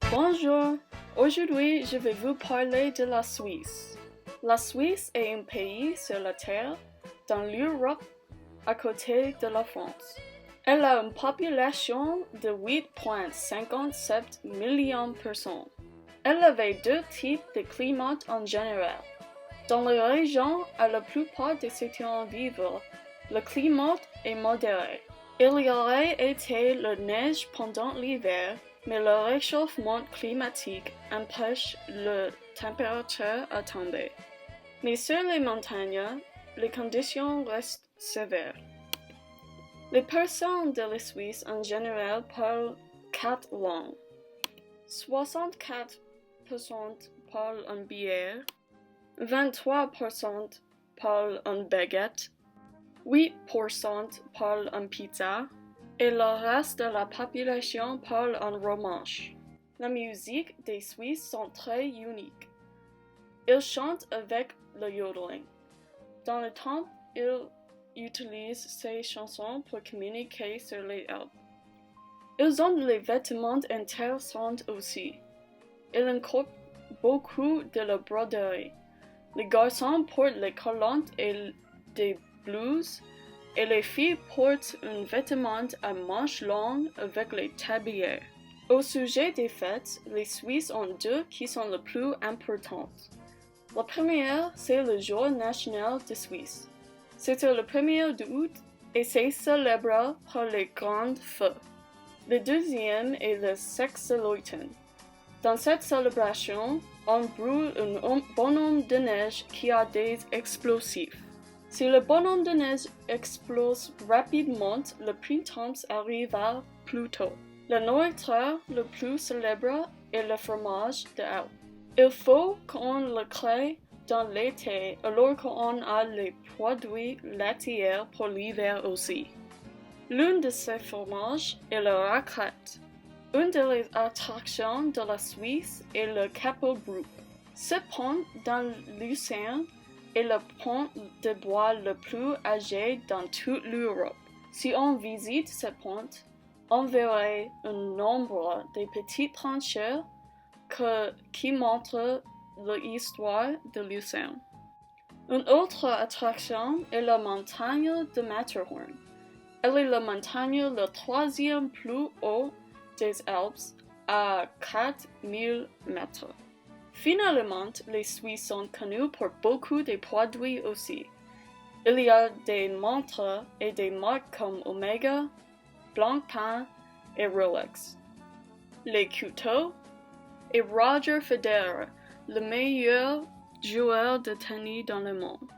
Bonjour, aujourd'hui je vais vous parler de la Suisse. La Suisse est un pays sur la Terre, dans l'Europe, à côté de la France. Elle a une population de 8,57 millions de personnes. Elle avait deux types de climat en général. Dans la région où la plupart des citoyens vivent, le climat est modéré. Il y aurait été la neige pendant l'hiver, mais le réchauffement climatique empêche la température à tomber. Mais sur les montagnes, les conditions restent sévères. Les personnes de la Suisse en général parlent 4 langues. 64% parlent en bière, 23% parlent en baguette, 8% parlent en pizza, et le reste de la population parle en romanche. La musique des Suisses sont très unique. Ils chantent avec le yodeling. Dans le temps, ils utilisent ces chansons pour communiquer sur les Alpes. Ils ont des vêtements intéressants aussi. Ils incorporent beaucoup de la broderie. Les garçons portent les collantes et des blouses, et les filles portent un vêtement à manches longues avec les tabliers. Au sujet des fêtes, les Suisses ont deux qui sont les plus importantes. La première, c'est le jour national de Suisse. C'est le 1er août et c'est célébré par les grands feux. Le deuxième est le Sechseleuten. Dans cette célébration, on brûle un bonhomme de neige qui a des explosifs. Si le bonhomme de neige explose rapidement, le printemps arrivera plus tôt. La nourriture le plus célèbre est le fromage de Alpes. Il faut qu'on le crée dans l'été alors qu'on a les produits laitiers pour l'hiver aussi. L'un de ces fromages est le raclette. Une des attractions de la Suisse est le Käppelbrücke. Ce pont dans l'océan est le pont de bois le plus âgé dans toute l'Europe. Si on visite ce pont, on verrait un nombre de petites tranchées qui montrent l'histoire de l'océan. Une autre attraction est la montagne de Matterhorn. Elle est la montagne la troisième plus haute des Alpes à 4000 mètres. Finalement, les Suisses sont connus pour beaucoup de produits aussi. Il y a des montres et des marques comme Omega, Blancpain et Rolex. Les couteaux et Roger Federer, le meilleur joueur de tennis dans le monde.